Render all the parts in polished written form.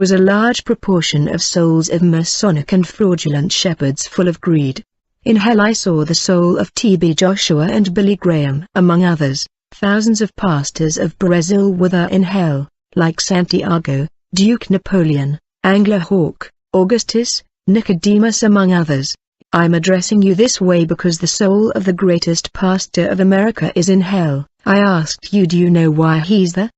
was a large proportion of souls of Masonic and fraudulent shepherds full of greed. In hell I saw the soul of T.B. Joshua and Billy Graham among others. Thousands of pastors of Brazil were there in hell, like Santiago, Duke Napoleon, Angler Hawk, Augustus, Nicodemus among others. I'm addressing you this way because the soul of the greatest pastor of America is in hell. I asked you, do you know why he's there?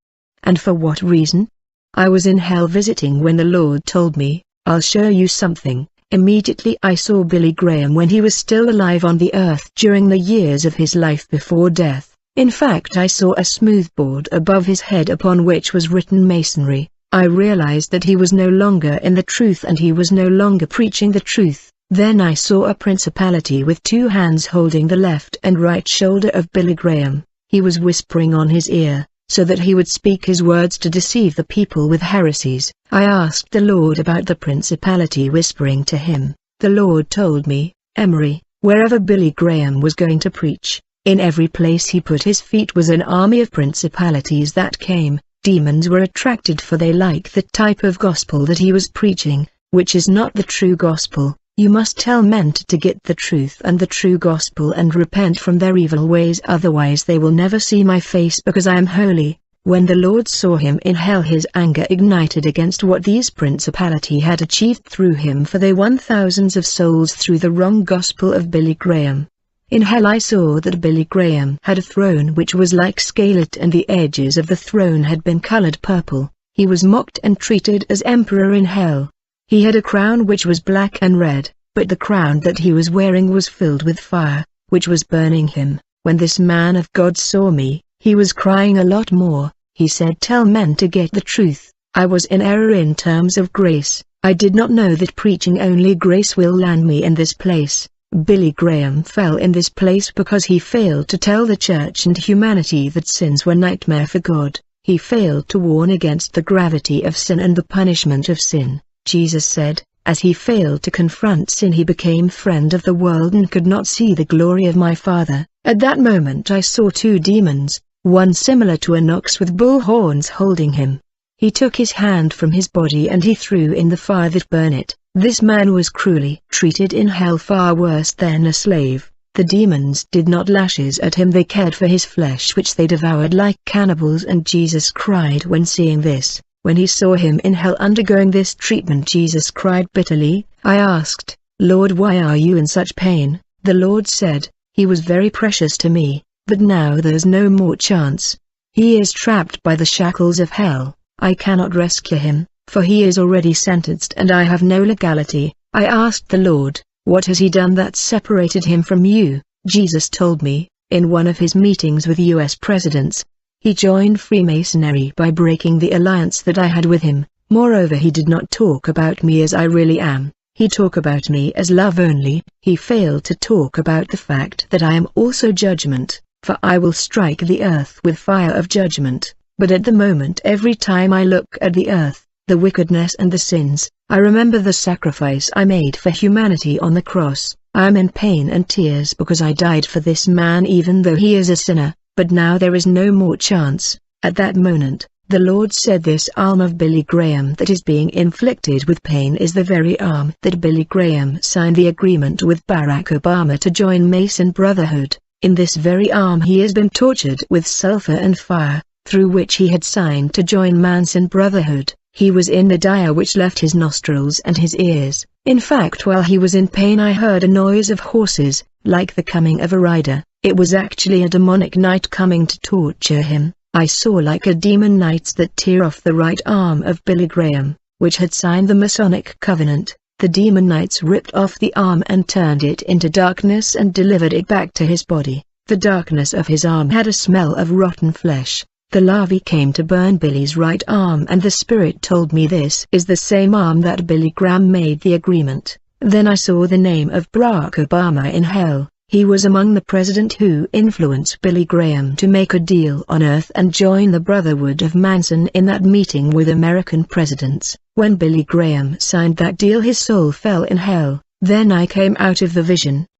And for what reason? I was in hell visiting when the Lord told me, I'll show you something. Immediately I saw Billy Graham when he was still alive on the earth during the years of his life before death. In fact, I saw a smoothboard above his head upon which was written Masonry. I realized that he was no longer in the truth and he was no longer preaching the truth. Then I saw a principality with two hands holding the left and right shoulder of Billy Graham. He was whispering on his ear, so that he would speak his words to deceive the people with heresies. I asked the Lord about the principality whispering to him. The Lord told me, Emery, wherever Billy Graham was going to preach, in every place he put his feet was an army of principalities that came. Demons were attracted for they like the type of gospel that he was preaching, which is not the true gospel. You must tell men to get the truth and the true gospel and repent from their evil ways, otherwise they will never see my face because I am holy. When the Lord saw him in hell, his anger ignited against what these principality had achieved through him, for they won thousands of souls through the wrong gospel of Billy Graham. In hell I saw that Billy Graham had a throne which was like scarlet and the edges of the throne had been colored purple. He was mocked and treated as emperor in hell. He had a crown which was black and red, but the crown that he was wearing was filled with fire, which was burning him. When this man of God saw me, he was crying a lot more. He said, tell men to get the truth. I was in error in terms of grace. I did not know that preaching only grace will land me in this place. Billy Graham fell in this place because he failed to tell the church and humanity that sins were nightmare for God. He failed to warn against the gravity of sin and the punishment of sin. Jesus said, as he failed to confront sin, he became friend of the world and could not see the glory of my Father. At that moment I saw two demons, one similar to an ox with bull horns holding him. He took his hand from his body and he threw in the fire that burned it. This man was cruelly treated in hell, far worse than a slave. The demons did not lashes at him, they cared for his flesh which they devoured like cannibals, and Jesus cried when seeing this. When he saw him in hell undergoing this treatment, Jesus cried bitterly. I asked, Lord, why are you in such pain? The Lord said, he was very precious to me, but now there's no more chance. He is trapped by the shackles of hell. I cannot rescue him, for he is already sentenced and I have no legality. I asked the Lord, what has he done that separated him from you? Jesus told me, in one of his meetings with U.S. presidents, he joined Freemasonry by breaking the alliance that I had with him. Moreover, he did not talk about me as I really am. He talked about me as love only. He failed to talk about the fact that I am also judgment, for I will strike the earth with fire of judgment. But at the moment, every time I look at the earth, the wickedness and the sins, I remember the sacrifice I made for humanity on the cross. I am in pain and tears because I died for this man even though he is a sinner. But now there is no more chance. At that moment, the Lord said, this arm of Billy Graham that is being inflicted with pain is the very arm that Billy Graham signed the agreement with Barack Obama to join Mason Brotherhood. In this very arm he has been tortured with sulfur and fire, through which he had signed to join Manson Brotherhood. He was in the dire which left his nostrils and his ears. In fact, while he was in pain I heard a noise of horses, like the coming of a rider. It was actually a demonic knight coming to torture him. I saw like a demon knights that tear off the right arm of Billy Graham, which had signed the Masonic covenant. The demon knights ripped off the arm and turned it into darkness and delivered it back to his body. The darkness of his arm had a smell of rotten flesh. The larvae came to burn Billy's right arm, and the spirit told me this is the same arm that Billy Graham made the agreement. Then I saw the name of Barack Obama in hell. He was among the president who influenced Billy Graham to make a deal on earth and join the Brotherhood of Manson in that meeting with American presidents. When Billy Graham signed that deal, his soul fell in hell. Then I came out of the vision,